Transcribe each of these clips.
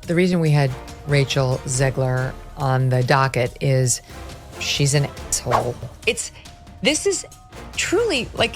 The reason we had Rachel Zegler on the docket is she's an asshole. This is truly like,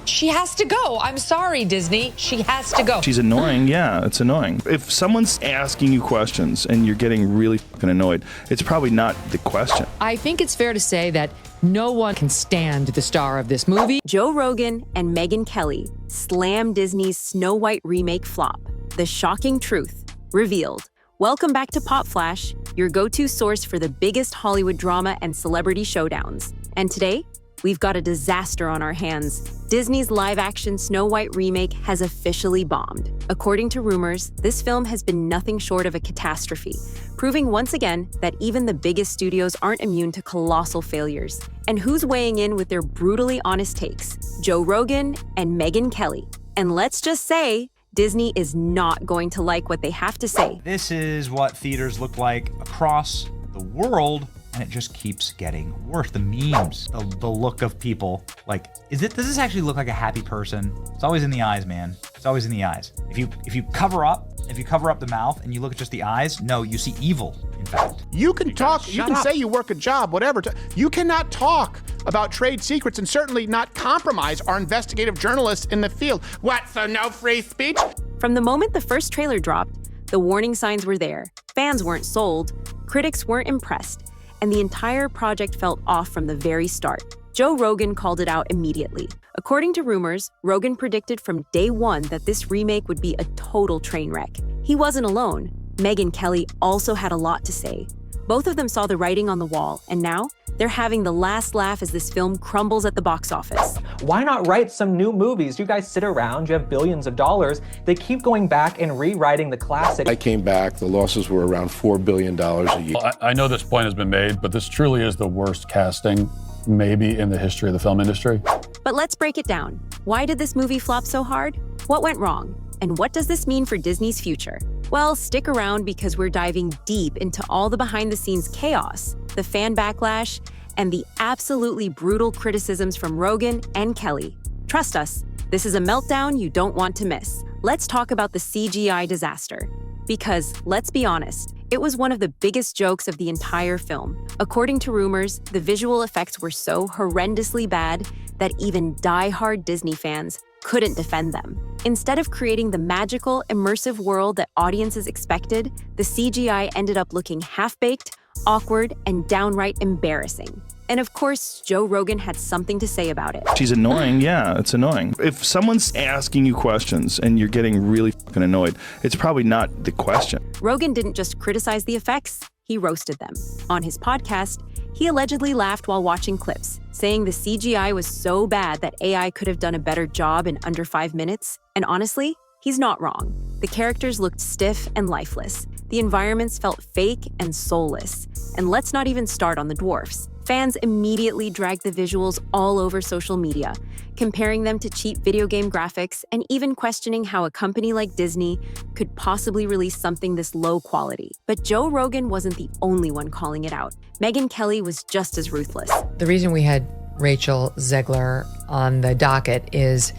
she has to go. I'm sorry, Disney. She has to go. She's annoying. Yeah, it's annoying. If someone's asking you questions and you're getting really fucking annoyed, it's probably not the question. I think it's fair to say that no one can stand the star of this movie. Joe Rogan and Megyn Kelly slam Disney's Snow White remake flop. The shocking truth revealed. Welcome back to Pop Flash, your go-to source for the biggest Hollywood drama and celebrity showdowns. And today, we've got a disaster on our hands. Disney's live-action Snow White remake has officially bombed. According to rumors, this film has been nothing short of a catastrophe, proving once again that even the biggest studios aren't immune to colossal failures. And who's weighing in with their brutally honest takes? Joe Rogan and Megyn Kelly. And let's just say, Disney is not going to like what they have to say. This is what theaters look like across the world, and it just keeps getting worse. The memes, the look of people, like, does this actually look like a happy person? It's always in the eyes, man. It's always in the eyes. If you cover up the mouth and you look at just the eyes, no, you see evil, in fact. You can talk, you can say you work a job, whatever. You cannot talk about trade secrets and certainly not compromise our investigative journalists in the field. What, so no free speech? From the moment the first trailer dropped, the warning signs were there. Fans weren't sold, critics weren't impressed, and the entire project felt off from the very start. Joe Rogan called it out immediately. According to rumors, Rogan predicted from day one that this remake would be a total train wreck. He wasn't alone. Megyn Kelly also had a lot to say. Both of them saw the writing on the wall, and now they're having the last laugh as this film crumbles at the box office. Why not write some new movies? You guys sit around, you have billions of dollars. They keep going back and rewriting the classic. I came back, the losses were around $4 billion a year. Well, I know this point has been made, but this truly is the worst casting maybe in the history of the film industry. But let's break it down. Why did this movie flop so hard? What went wrong? And what does this mean for Disney's future? Well, stick around because we're diving deep into all the behind-the-scenes chaos, the fan backlash, and the absolutely brutal criticisms from Rogan and Kelly. Trust us, this is a meltdown you don't want to miss. Let's talk about the CGI disaster. Because, let's be honest, it was one of the biggest jokes of the entire film. According to rumors, the visual effects were so horrendously bad that even die-hard Disney fans couldn't defend them. Instead of creating the magical, immersive world that audiences expected, the CGI ended up looking half-baked, awkward, and downright embarrassing. And of course, Joe Rogan had something to say about it. She's annoying. Yeah, it's annoying. If someone's asking you questions and you're getting really fucking annoyed, it's probably not the question. Rogan didn't just criticize the effects, he roasted them. On his podcast, he allegedly laughed while watching clips, saying the CGI was so bad that AI could have done a better job in under 5 minutes. And honestly, he's not wrong. The characters looked stiff and lifeless. The environments felt fake and soulless. And let's not even start on the dwarfs. Fans immediately dragged the visuals all over social media, comparing them to cheap video game graphics and even questioning how a company like Disney could possibly release something this low quality. But Joe Rogan wasn't the only one calling it out. Megyn Kelly was just as ruthless. The reason we had Rachel Zegler on the docket is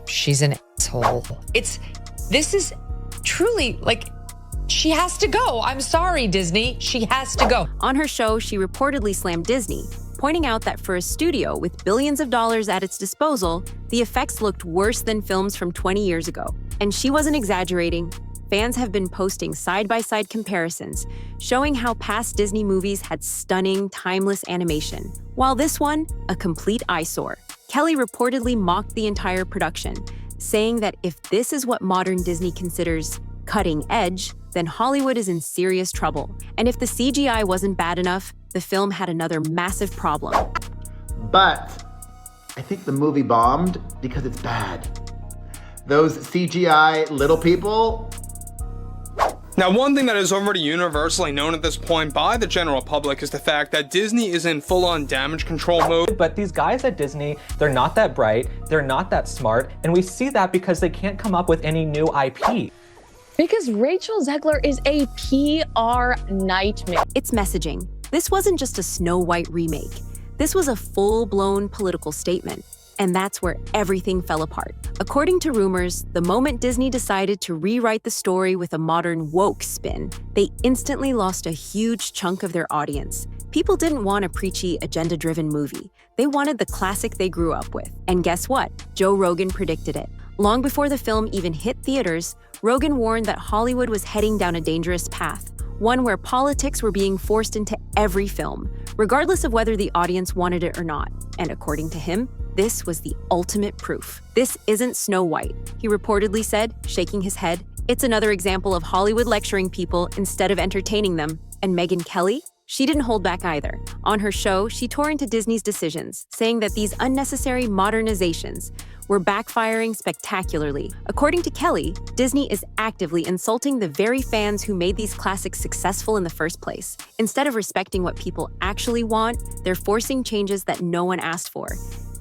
she's an asshole. This is truly like, she has to go. I'm sorry, Disney. She has to go. On her show, she reportedly slammed Disney, pointing out that for a studio with billions of dollars at its disposal, the effects looked worse than films from 20 years ago. And she wasn't exaggerating. Fans have been posting side-by-side comparisons, showing how past Disney movies had stunning, timeless animation, while this one, a complete eyesore. Kelly reportedly mocked the entire production, saying that if this is what modern Disney considers cutting edge, then Hollywood is in serious trouble. And if the CGI wasn't bad enough, the film had another massive problem. But I think the movie bombed because it's bad. Those CGI little people. Now, one thing that is already universally known at this point by the general public is the fact that Disney is in full-on damage control mode. But these guys at Disney, they're not that bright, they're not that smart, and we see that because they can't come up with any new IP. Because Rachel Zegler is a PR nightmare. It's messaging. This wasn't just a Snow White remake. This was a full-blown political statement. And that's where everything fell apart. According to rumors, the moment Disney decided to rewrite the story with a modern woke spin, they instantly lost a huge chunk of their audience. People didn't want a preachy, agenda-driven movie. They wanted the classic they grew up with. And guess what? Joe Rogan predicted it. Long before the film even hit theaters, Rogan warned that Hollywood was heading down a dangerous path, one where politics were being forced into every film, regardless of whether the audience wanted it or not. And according to him, this was the ultimate proof. This isn't Snow White, he reportedly said, shaking his head. It's another example of Hollywood lecturing people instead of entertaining them. And Megyn Kelly? She didn't hold back either. On her show, she tore into Disney's decisions, saying that these unnecessary modernizations were backfiring spectacularly. According to Kelly, Disney is actively insulting the very fans who made these classics successful in the first place. Instead of respecting what people actually want, they're forcing changes that no one asked for,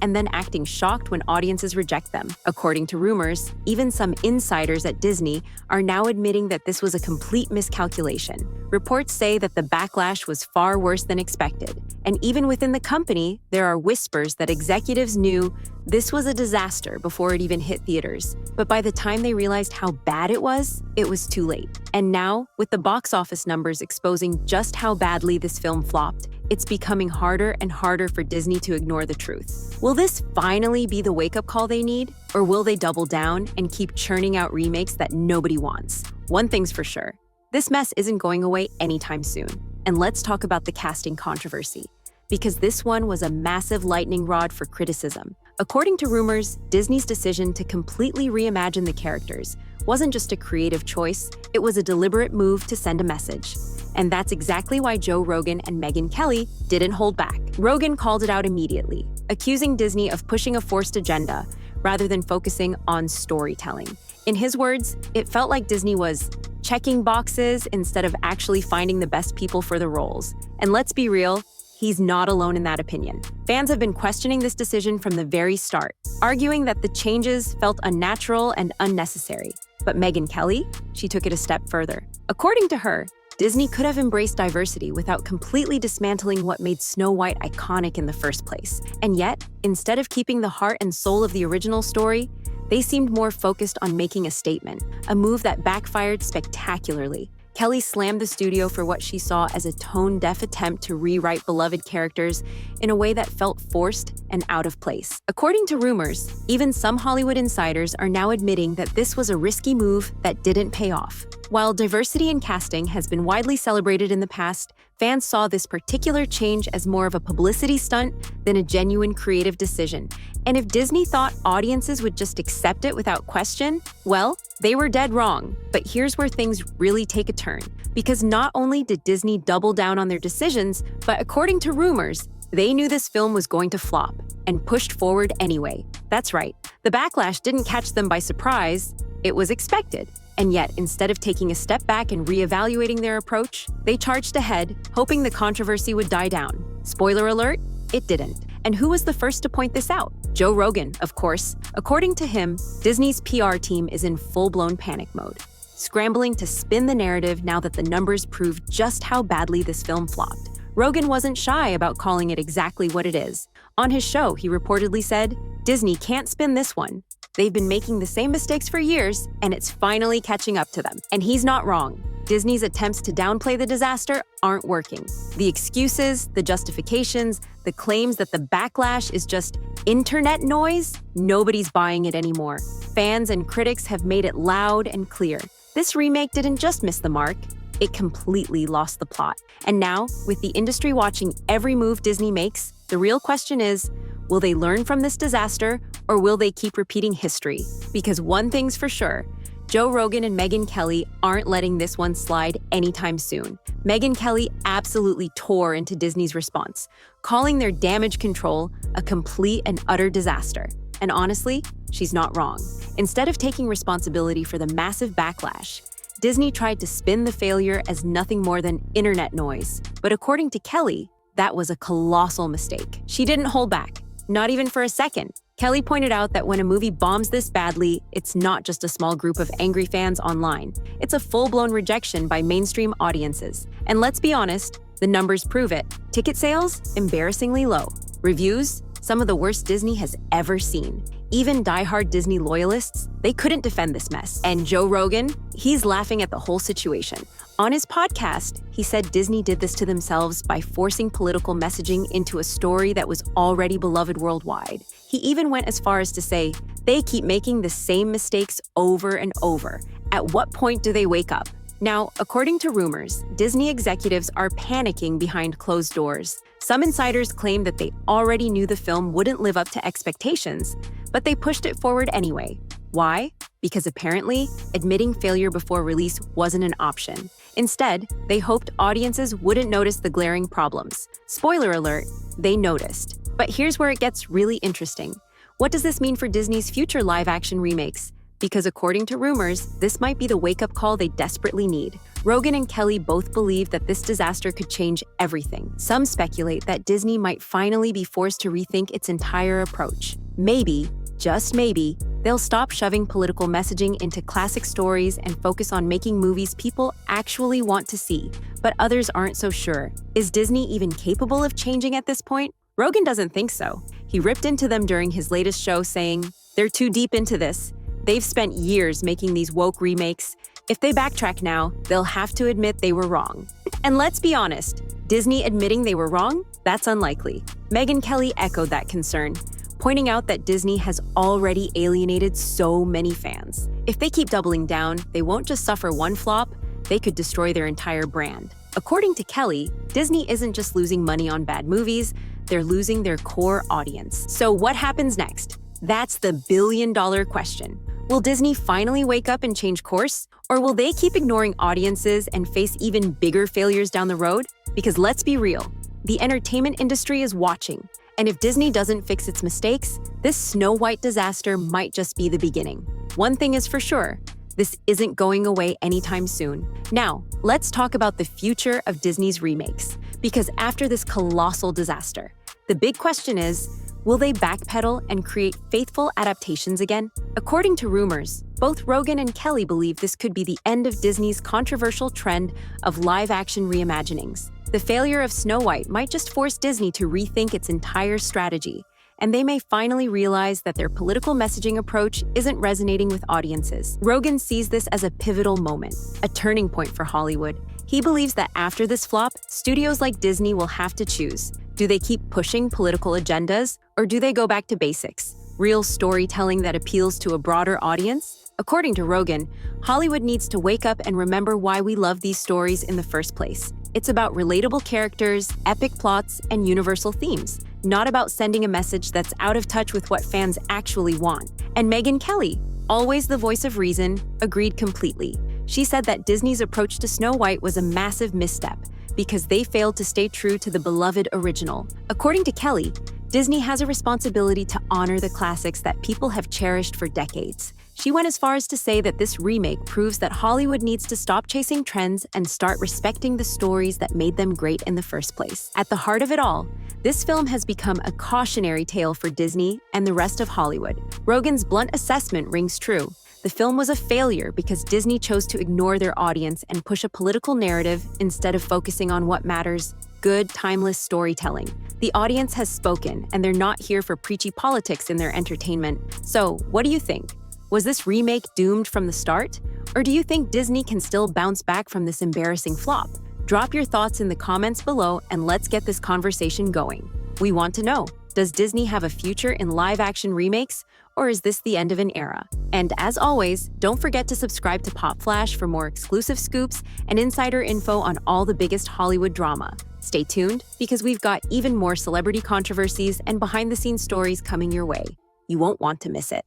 and then acting shocked when audiences reject them. According to rumors, even some insiders at Disney are now admitting that this was a complete miscalculation. Reports say that the backlash was far worse than expected. And even within the company, there are whispers that executives knew this was a disaster before it even hit theaters. But by the time they realized how bad it was too late. And now, with the box office numbers exposing just how badly this film flopped, it's becoming harder and harder for Disney to ignore the truth. Will this finally be the wake-up call they need? Or will they double down and keep churning out remakes that nobody wants? One thing's for sure, this mess isn't going away anytime soon. And let's talk about the casting controversy, because this one was a massive lightning rod for criticism. According to rumors, Disney's decision to completely reimagine the characters wasn't just a creative choice, it was a deliberate move to send a message. And that's exactly why Joe Rogan and Megyn Kelly didn't hold back. Rogan called it out immediately, accusing Disney of pushing a forced agenda rather than focusing on storytelling. In his words, it felt like Disney was checking boxes instead of actually finding the best people for the roles. And let's be real, he's not alone in that opinion. Fans have been questioning this decision from the very start, arguing that the changes felt unnatural and unnecessary. But Megyn Kelly, she took it a step further. According to her, Disney could have embraced diversity without completely dismantling what made Snow White iconic in the first place. And yet, instead of keeping the heart and soul of the original story, they seemed more focused on making a statement, a move that backfired spectacularly. Kelly slammed the studio for what she saw as a tone-deaf attempt to rewrite beloved characters in a way that felt forced and out of place. According to rumors, even some Hollywood insiders are now admitting that this was a risky move that didn't pay off. While diversity in casting has been widely celebrated in the past, fans saw this particular change as more of a publicity stunt than a genuine creative decision. And if Disney thought audiences would just accept it without question, well, they were dead wrong. But here's where things really take a turn. Because not only did Disney double down on their decisions, but according to rumors, they knew this film was going to flop and pushed forward anyway. That's right, the backlash didn't catch them by surprise, it was expected. And yet, instead of taking a step back and reevaluating their approach, they charged ahead, hoping the controversy would die down. Spoiler alert, it didn't. And who was the first to point this out? Joe Rogan, of course. According to him, Disney's PR team is in full-blown panic mode, scrambling to spin the narrative now that the numbers prove just how badly this film flopped. Rogan wasn't shy about calling it exactly what it is. On his show, he reportedly said, "Disney can't spin this one. They've been making the same mistakes for years, and it's finally catching up to them." And he's not wrong. Disney's attempts to downplay the disaster aren't working. The excuses, the justifications, the claims that the backlash is just internet noise, nobody's buying it anymore. Fans and critics have made it loud and clear. This remake didn't just miss the mark, it completely lost the plot. And now, with the industry watching every move Disney makes, the real question is, will they learn from this disaster, or will they keep repeating history? Because one thing's for sure, Joe Rogan and Megyn Kelly aren't letting this one slide anytime soon. Megyn Kelly absolutely tore into Disney's response, calling their damage control a complete and utter disaster. And honestly, she's not wrong. Instead of taking responsibility for the massive backlash, Disney tried to spin the failure as nothing more than internet noise. But according to Kelly, that was a colossal mistake. She didn't hold back, not even for a second. Kelly pointed out that when a movie bombs this badly, it's not just a small group of angry fans online. It's a full-blown rejection by mainstream audiences. And let's be honest, the numbers prove it. Ticket sales, embarrassingly low. Reviews, some of the worst Disney has ever seen. Even diehard Disney loyalists, they couldn't defend this mess. And Joe Rogan, he's laughing at the whole situation. On his podcast, he said Disney did this to themselves by forcing political messaging into a story that was already beloved worldwide. He even went as far as to say, they keep making the same mistakes over and over. At what point do they wake up? Now, according to rumors, Disney executives are panicking behind closed doors. Some insiders claim that they already knew the film wouldn't live up to expectations, but they pushed it forward anyway. Why? Because apparently, admitting failure before release wasn't an option. Instead, they hoped audiences wouldn't notice the glaring problems. Spoiler alert, they noticed. But here's where it gets really interesting. What does this mean for Disney's future live-action remakes? Because according to rumors, this might be the wake-up call they desperately need. Rogan and Kelly both believe that this disaster could change everything. Some speculate that Disney might finally be forced to rethink its entire approach. Maybe, just maybe, they'll stop shoving political messaging into classic stories and focus on making movies people actually want to see. But others aren't so sure. Is Disney even capable of changing at this point? Rogan doesn't think so. He ripped into them during his latest show saying, "They're too deep into this. They've spent years making these woke remakes. If they backtrack now, they'll have to admit they were wrong." And let's be honest, Disney admitting they were wrong? That's unlikely. Megyn Kelly echoed that concern, pointing out that Disney has already alienated so many fans. If they keep doubling down, they won't just suffer one flop, they could destroy their entire brand. According to Kelly, Disney isn't just losing money on bad movies, they're losing their core audience. So what happens next? That's the billion-dollar question. Will Disney finally wake up and change course? Or will they keep ignoring audiences and face even bigger failures down the road? Because let's be real, the entertainment industry is watching. And if Disney doesn't fix its mistakes, this Snow White disaster might just be the beginning. One thing is for sure, this isn't going away anytime soon. Now, let's talk about the future of Disney's remakes. Because after this colossal disaster, the big question is, will they backpedal and create faithful adaptations again? According to rumors, both Rogan and Kelly believe this could be the end of Disney's controversial trend of live-action reimaginings. The failure of Snow White might just force Disney to rethink its entire strategy, and they may finally realize that their political messaging approach isn't resonating with audiences. Rogan sees this as a pivotal moment, a turning point for Hollywood. He believes that after this flop, studios like Disney will have to choose. Do they keep pushing political agendas, or do they go back to basics? Real storytelling that appeals to a broader audience? According to Rogan, Hollywood needs to wake up and remember why we love these stories in the first place. It's about relatable characters, epic plots, and universal themes, not about sending a message that's out of touch with what fans actually want. And Megyn Kelly, always the voice of reason, agreed completely. She said that Disney's approach to Snow White was a massive misstep because they failed to stay true to the beloved original. According to Kelly, Disney has a responsibility to honor the classics that people have cherished for decades. She went as far as to say that this remake proves that Hollywood needs to stop chasing trends and start respecting the stories that made them great in the first place. At the heart of it all, this film has become a cautionary tale for Disney and the rest of Hollywood. Rogan's blunt assessment rings true. The film was a failure because Disney chose to ignore their audience and push a political narrative instead of focusing on what matters: good, timeless storytelling. The audience has spoken, and they're not here for preachy politics in their entertainment. So, what do you think? Was this remake doomed from the start? Or do you think Disney can still bounce back from this embarrassing flop? Drop your thoughts in the comments below and let's get this conversation going. We want to know, does Disney have a future in live-action remakes, or is this the end of an era? And as always, don't forget to subscribe to Pop Flash for more exclusive scoops and insider info on all the biggest Hollywood drama. Stay tuned, because we've got even more celebrity controversies and behind-the-scenes stories coming your way. You won't want to miss it.